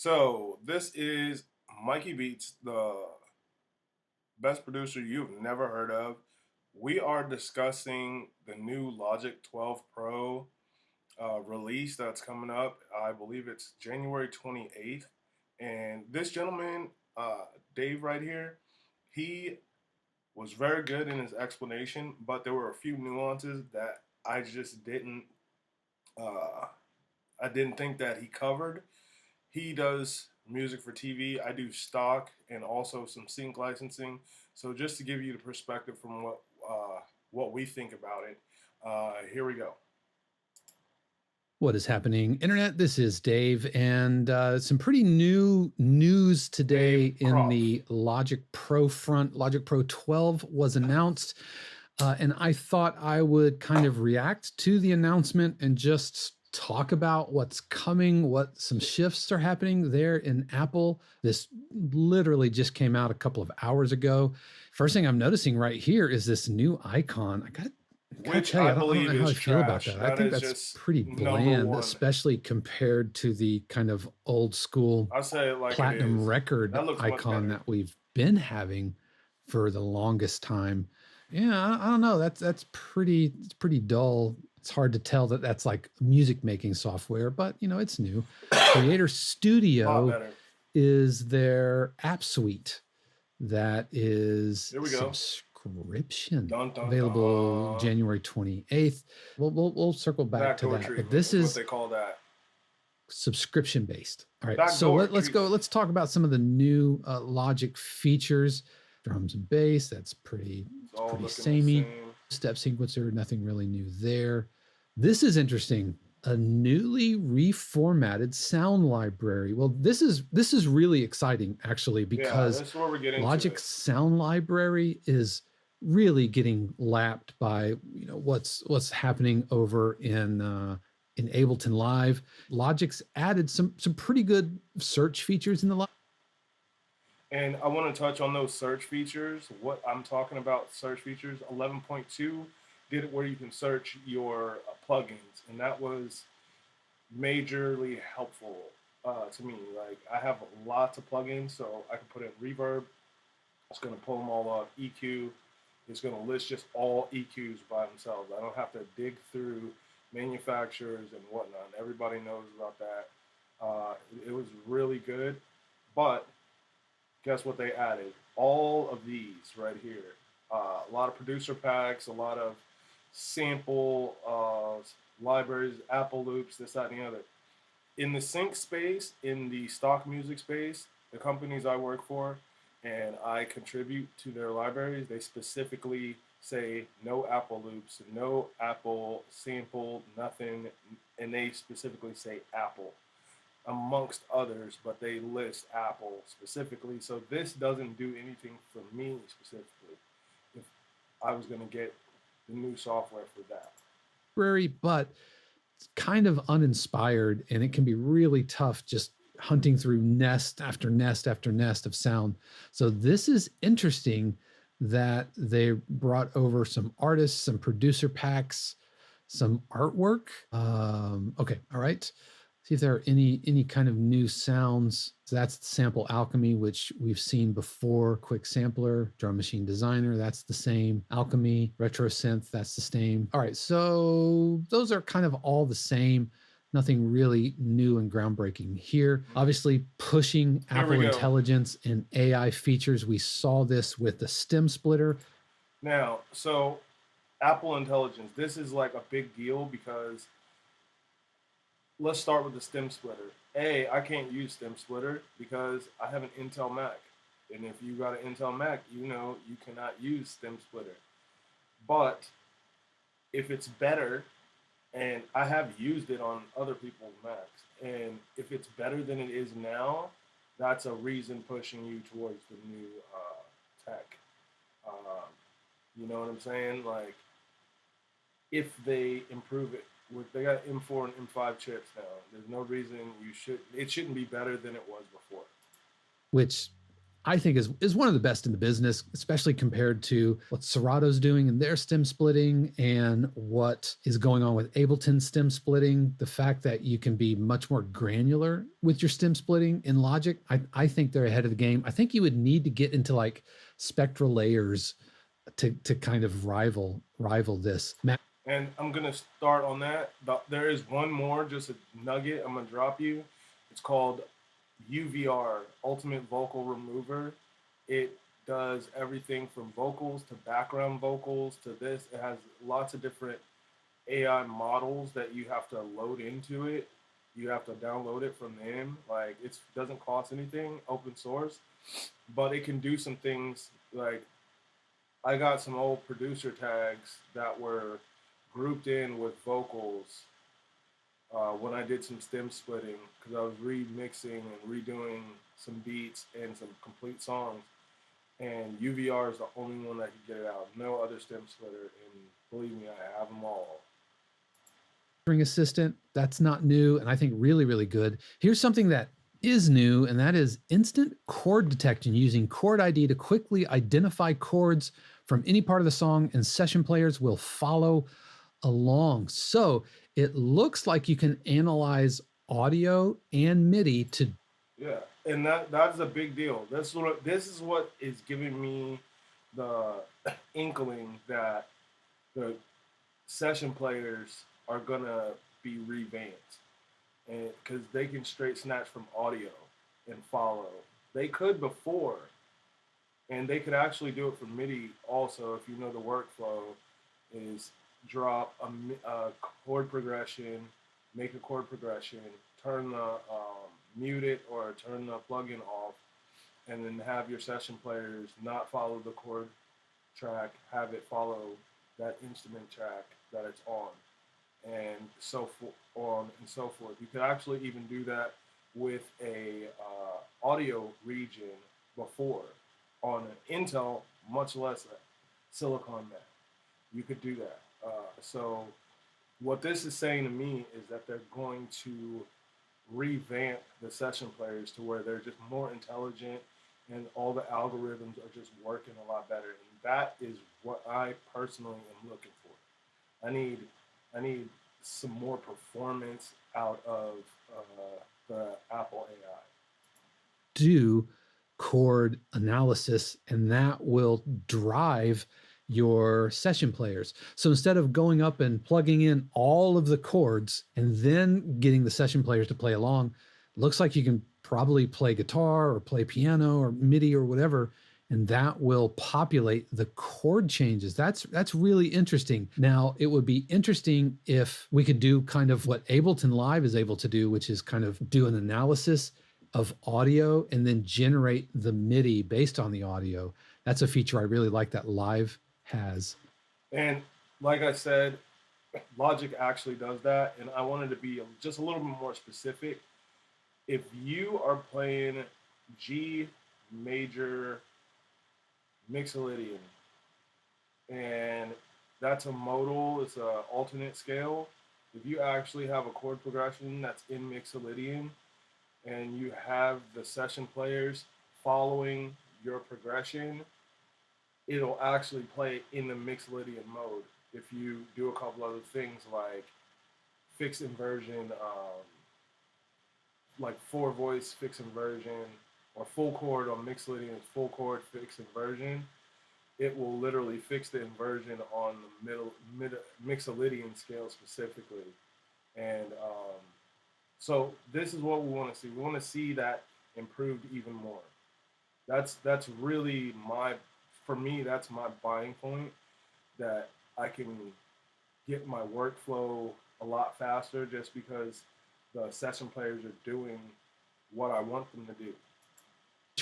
So this is Mikey Beats, the best producer you've never heard of. We are discussing the new Logic 12 Pro release that's coming up. I believe it's January 28th. And this gentleman, Dave right here, he was very good in his explanation, but there were a few nuances that I just uh, I didn't think that he covered. He does music for TV. I do stock and also some sync licensing. So just to give you the perspective from what we think about it, here we go. What is happening, Internet? This is Dave, and some pretty new news today Dave in Kropf. the Logic Pro front. Logic Pro 12 was announced, and I thought I would kind of react to the announcement and just talk about what's coming, what some shifts are happening there in Apple. This literally just came out a couple of hours ago. First thing I'm noticing right here is this new icon. I Which tell you, I I don't believe know how I is feel about trash. that. I That think is that's just pretty number bland, one. especially compared to the kind of old school I say it like it platinum is. record That looks much icon better. that we've been having for the longest time. Yeah, I don't know. It's pretty dull. It's hard to tell that that's like music making software, but it's new. Creator A lot Studio better. is their app suite that is Here we go. subscription, Dun dun available dun. January 28th. We'll circle back to Backdoor that, but treatment this is what is they call that. subscription based. All right, so Backdoor let's go. treatment. Let's talk about some of the new Logic features. Drums and bass, that's pretty It's all looking the samey. same. Step sequencer, nothing really new there. This is interesting. A newly reformatted sound library. Well, this is really exciting actually, Yeah, because this is where we're getting to Logic's it. sound library is really getting lapped by what's happening over in Ableton Live. Logic's added some pretty good search features in the And I want to touch on those search features. What I'm talking about, search features, 11.2 did it where you can search your plugins, and that was majorly helpful to me. Like I have lots of plugins, so I can put in reverb. It's going to pull them all up. EQ. It's going to list just all EQs by themselves. I don't have to dig through manufacturers and whatnot. Everybody knows about that. It was really good, but guess what they added? All of these right here. A lot of producer packs, a lot of sample libraries, Apple loops, this, that, and the other. In the sync space, in the stock music space, the companies I work for and I contribute to their libraries, they specifically say no Apple loops, no Apple sample, nothing, and they specifically say Apple amongst others, but they list Apple specifically. So this doesn't do anything for me specifically if I was going to get the new software for that. library, but it's kind of uninspired, and it can be really tough just hunting through nest after nest after nest of sound. So this is interesting that they brought over some artists, some producer packs, some artwork. Okay, all right. See if there are any kind of new sounds. So that's the Sample Alchemy, which we've seen before. Quick Sampler, Drum Machine Designer, that's the same. Alchemy, Retro Synth, that's the same. All right, so those are kind of all the same. Nothing really new and groundbreaking here. Obviously, pushing Apple Intelligence and AI features. We saw this with the stem splitter. Now, so Apple Intelligence, this is like a big deal because let's start with the stem splitter. I can't use stem splitter because I have an Intel Mac. And if you got an Intel Mac, you know you cannot use stem splitter. But if it's better, and I have used it on other people's Macs, and if it's better than it is now, that's a reason pushing you towards the new tech. You know what I'm saying? Like, if they improve it, they got M4 and M5 chips now. There's no reason it shouldn't be better than it was before. Which I think is one of the best in the business, especially compared to what Serato's doing in their stem splitting and what is going on with Ableton stem splitting. The fact that you can be much more granular with your stem splitting in Logic, I think they're ahead of the game. I think you would need to get into like spectral layers to kind of rival this. And I'm gonna start on that. There is one more, just a nugget I'm gonna drop you. It's called UVR, Ultimate Vocal Remover. It does everything from vocals to background vocals to this. It has lots of different AI models that you have to load into it. You have to download it from them. Like, it doesn't cost anything, open source, but it can do some things. Like, I got some old producer tags that were grouped in with vocals when I did some stem splitting, because I was remixing and redoing some beats and some complete songs. And UVR is the only one that can get it out. No other stem splitter, and believe me, I have them all. Assistant, that's not new, and I think really, really good. Here's something that is new, and that is instant chord detection using Chord ID to quickly identify chords from any part of the song, and session players will follow along. So it looks like you can analyze audio and MIDI to. Yeah, and that's a big deal. This is what is giving me the inkling that the session players are gonna be revamped, and because they can straight snatch from audio and follow. They could before, and they could actually do it for MIDI also. If you know the workflow, is drop a chord progression, make a chord progression, turn the mute it or turn the plugin off, and then have your session players not follow the chord track, have it follow that instrument track that it's on, and on and so forth. You could actually even do that with a audio region before on an Intel, much less a Silicon Mac. You could do that. So what this is saying to me is that they're going to revamp the session players to where they're just more intelligent and all the algorithms are just working a lot better. And that is what I personally am looking for. I need some more performance out of the Apple AI. Do chord analysis, and that will drive your session players. So instead of going up and plugging in all of the chords and then getting the session players to play along, looks like you can probably play guitar or play piano or MIDI or whatever, and that will populate the chord changes. That's really interesting. Now, it would be interesting if we could do kind of what Ableton Live is able to do, which is kind of do an analysis of audio and then generate the MIDI based on the audio. That's a feature I really like that Live has. And like I said, Logic actually does that, and I wanted to be just a little bit more specific. If you are playing G major Mixolydian, and that's a modal, it's an alternate scale. If you actually have a chord progression that's in Mixolydian, and you have the session players following your progression, it'll actually play in the Mixolydian mode. If you do a couple other things like fixed inversion, like 4-voice fixed inversion, or full chord on Mixolydian's full chord fixed inversion, it will literally fix the inversion on the Mixolydian scale specifically. And so this is what we want to see. We want to see that improved even more. That's really for me, that's my buying point, that I can get my workflow a lot faster just because the session players are doing what I want them to do.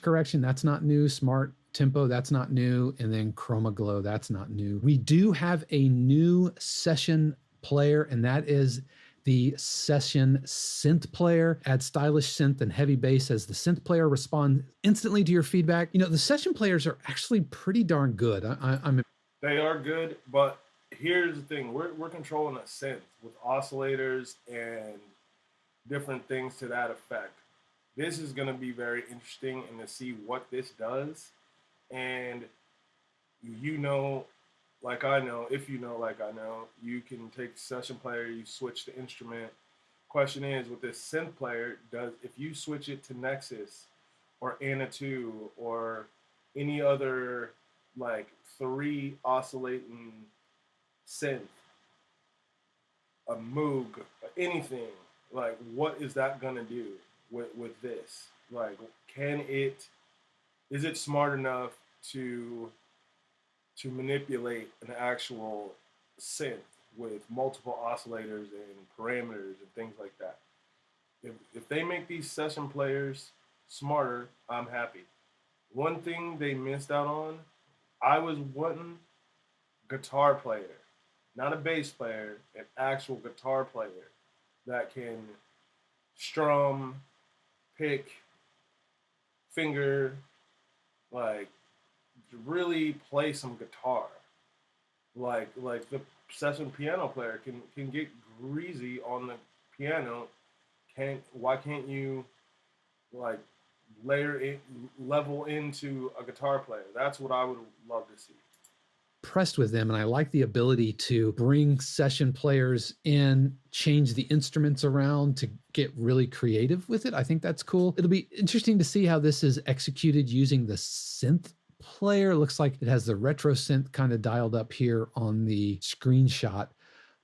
Correction, that's not new. Smart tempo, that's not new. And then Chroma Glow, that's not new. We do have a new session player, and that is the Session Synth Player. Add stylish synth and heavy bass as the synth player responds instantly to your feedback. You know, the session players are actually pretty darn good. They are good, but here's the thing. We're controlling a synth with oscillators and different things to that effect. this is going to be very interesting and to see what this does. And you know, like I know, if you know, like I know, you can take Session Player, you switch the instrument. Question is, with this synth player, does if you switch it to Nexus or Anna 2 or any other like three oscillating synth, a Moog, anything, like what is that gonna do with this? Like, can it? Is it smart enough to to manipulate an actual synth with multiple oscillators and parameters and things like that? If they make these session players smarter, I'm happy. One thing they missed out on, I was wanting guitar player, not a bass player, an actual guitar player that can strum, pick, finger, like really play some guitar. Like the session piano player can get greasy on the piano. Can't why can't you like layer it level into a guitar player? That's what I would love to see. Impressed with them, and I like the ability to bring session players in, change the instruments around to get really creative with it. I think that's cool. It'll be interesting to see how this is executed using the synth player. Looks like it has the retro synth kind of dialed up here on the screenshot.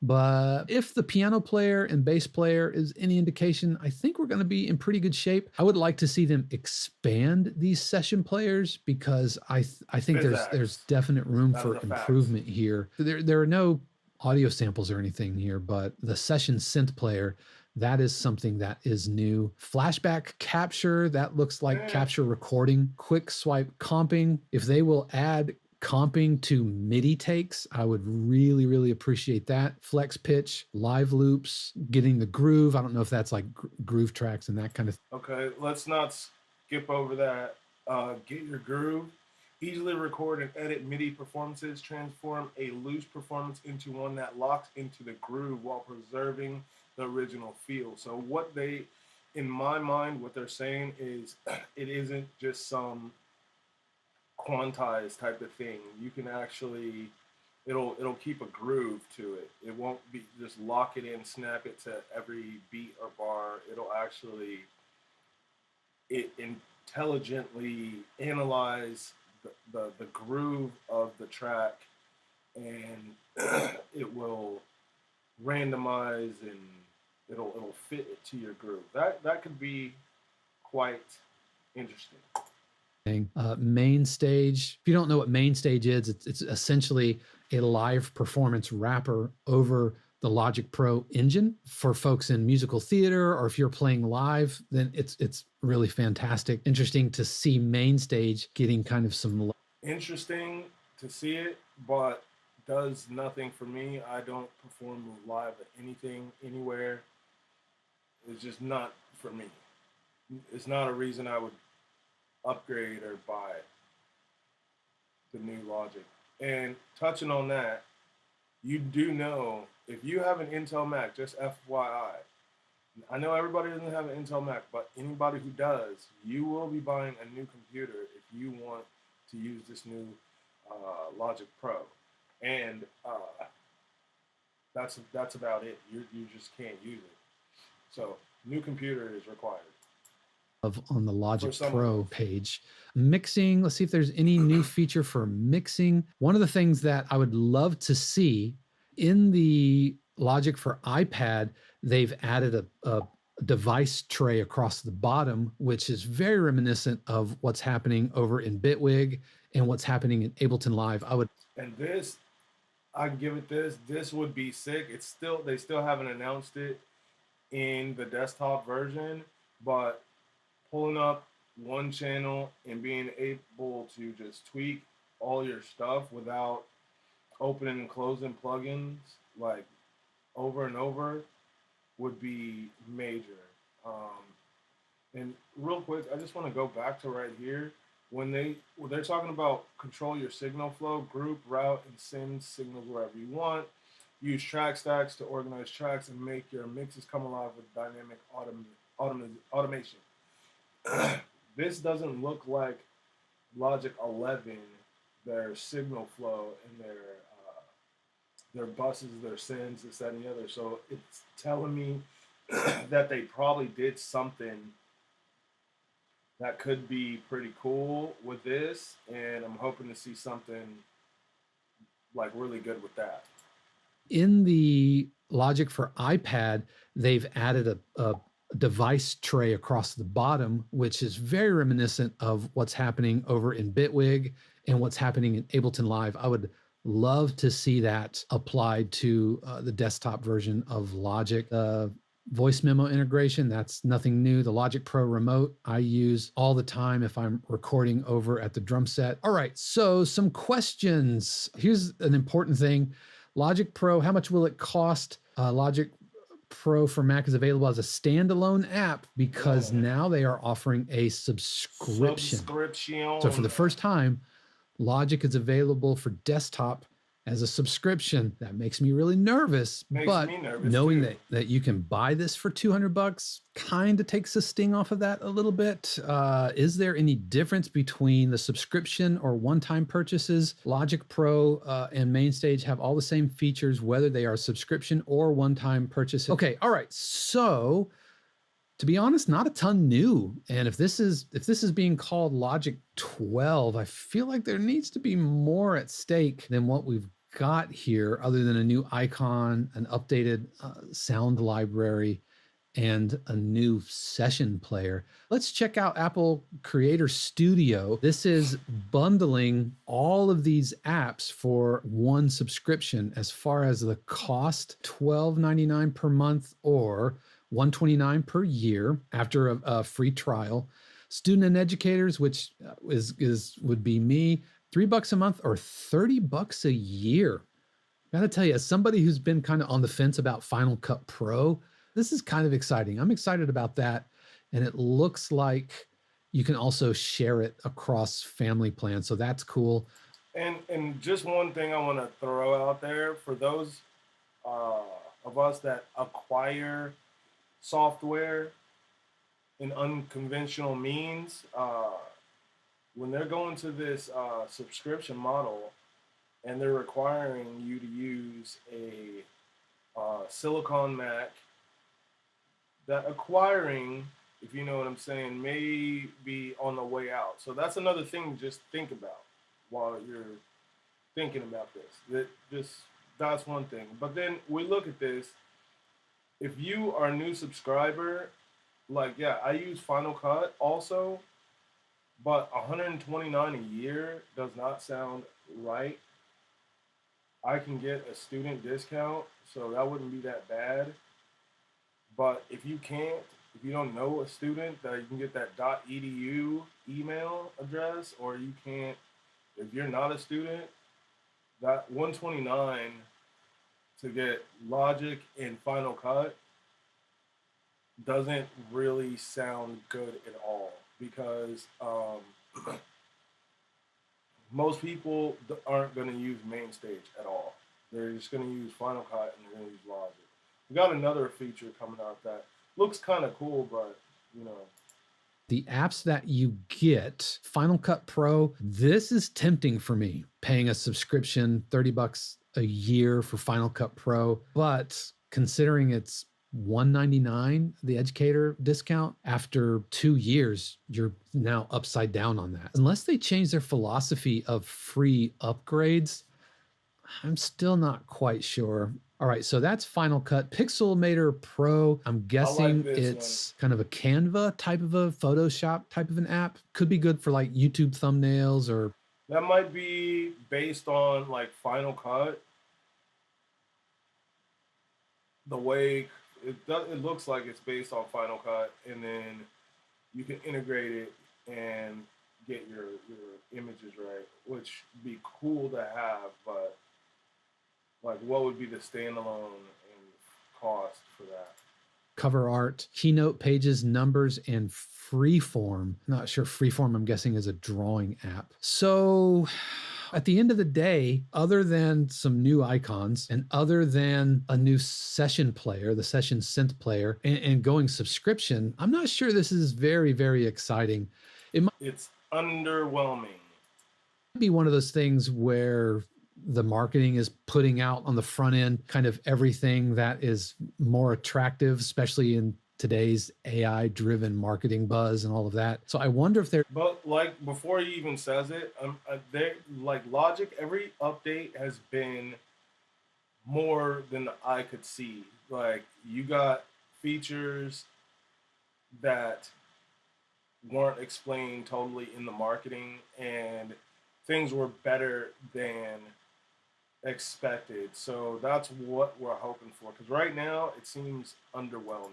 But if the piano player and bass player is any indication, I think we're going to be in pretty good shape. I would like to see them expand these session players because I think there's definite room for improvement here. There are no audio samples or anything here, but the session synth player, that is something that is new. Flashback capture, that looks like capture recording. Quick swipe comping. If they will add comping to MIDI takes, I would really, really appreciate that. Flex pitch, live loops, getting the groove. I don't know if that's like groove tracks and that kind of thing. Okay, let's not skip over that. Get your groove. Easily record and edit MIDI performances. Transform a loose performance into one that locks into the groove while preserving the original feel. So what they, in my mind, what they're saying is it isn't just some quantized type of thing. You can actually it'll keep a groove to it. It won't be just lock it in, snap it to every beat or bar. It'll actually intelligently analyze the groove of the track, and it will randomize and it'll fit it to your groove. That could be quite interesting. Main stage. If you don't know what main stage is, it's essentially a live performance wrapper over the Logic Pro engine for folks in musical theater, or if you're playing live, then it's really fantastic. Interesting to see main stage getting kind of some. Interesting to see it, but does nothing for me. I don't perform live at anything, anywhere. It's just not for me. It's not a reason I would upgrade or buy the new Logic. And touching on that, you do know if you have an Intel Mac, just FYI, I know everybody doesn't have an Intel Mac, but anybody who does, you will be buying a new computer if you want to use this new Logic Pro. And that's about it. You just can't use it. So new computer is required. On the Logic Pro page. Mixing, let's see if there's any new feature for mixing. One of the things that I would love to see in the Logic for iPad, they've added a device tray across the bottom, which is very reminiscent of what's happening over in Bitwig and what's happening in Ableton Live. And this, I give it this. This would be sick. They still haven't announced it in the desktop version, but pulling up one channel and being able to just tweak all your stuff without opening and closing plugins like over and over would be major. And real quick, I just want to go back to right here when they're talking about control your signal flow, group, route, and send signals wherever you want. Use track stacks to organize tracks and make your mixes come alive with dynamic automation. This doesn't look like Logic 11, their signal flow and their buses, their sends, this, that, and the other. So it's telling me that they probably did something that could be pretty cool with this, and I'm hoping to see something like really good with that. In the Logic for iPad, they've added a device tray across the bottom, which is very reminiscent of what's happening over in Bitwig and what's happening in Ableton Live. I would love to see that applied to the desktop version of Logic. Voice memo integration, that's nothing new. The Logic Pro remote I use all the time if I'm recording over at the drum set. All right, so some questions. Here's an important thing. Logic Pro, how much will it cost? Logic Pro for Mac is available as a standalone app because now they are offering a subscription. So for the first time, Logic is available for desktop as a subscription. That makes me really nervous. But knowing that you can buy this for $200 kind of takes the sting off of that a little bit. Is there any difference between the subscription or one-time purchases? Logic Pro and Mainstage have all the same features, whether they are subscription or one-time purchases. Okay, all right. So to be honest, not a ton new. And if this is being called Logic 12, I feel like there needs to be more at stake than what we've got here, other than a new icon, an updated sound library, and a new session player. Let's check out Apple Creator Studio. This is bundling all of these apps for one subscription. As far as the cost, $12.99 per month or $129 per year after a free trial. Student and educators, which would be me, $3 a month or $30 a year. Gotta tell you, as somebody who's been kind of on the fence about Final Cut Pro, this is kind of exciting. I'm excited about that. And it looks like you can also share it across family plans. So that's cool. And just one thing I want to throw out there for those of us that acquire software in unconventional means, when they're going to this subscription model and they're requiring you to use a Silicon Mac, that acquiring, if you know what I'm saying, may be on the way out. So that's another thing to just think about while you're thinking about this. That's one thing. But then we look at this. If you are a new subscriber, like, yeah, I use Final Cut also, but $129 a year does not sound right. I can get a student discount, so that wouldn't be that bad. But if you don't know a student, that you can get that .edu email address, or you can't, if you're not a student, that $129 to get Logic and Final Cut doesn't really sound good at all, because most people aren't going to use Mainstage at all. They're just going to use Final Cut and they're going to use Logic. We got another feature coming out that looks kind of cool, but you know. The apps that you get, Final Cut Pro, this is tempting for me, paying a subscription, $30 a year for Final Cut Pro. But considering it's $199, the educator discount, after 2 years, you're now upside down on that. Unless they change their philosophy of free upgrades, I'm still not quite sure. All right, so that's Final Cut. Pixelmator Pro, I'm guessing it's kind of a Canva type of a Photoshop type of an app. Could be good for like YouTube thumbnails or... That might be based on like Final Cut. The way it looks like it's based on Final Cut, and then you can integrate it and get your images right, which would be cool to have, but like, what would be the standalone and cost for that? Cover art, keynote pages, numbers, and Freeform. Not sure Freeform, I'm guessing, is a drawing app. So At the end of the day, other than some new icons and other than a new session player, the Session Synth Player, and going subscription, I'm not sure this is very, very exciting. It's underwhelming. Be one of those things where the marketing is putting out on the front end kind of everything that is more attractive, especially in today's AI driven marketing buzz and all of that. So I wonder if they're. But like before he even says it, they like Logic. Every update has been more than the eye could see. Like you got features that weren't explained totally in the marketing, and things were better than expected. So that's what we're hoping for. Because right now it seems underwhelming.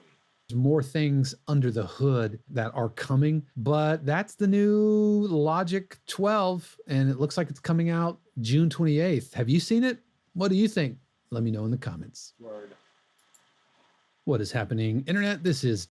More things under the hood that are coming, but that's the new Logic 12, and it looks like it's coming out June 28th. Have you seen it? What do you think? Let me know in the comments. Word. What is happening, Internet? This is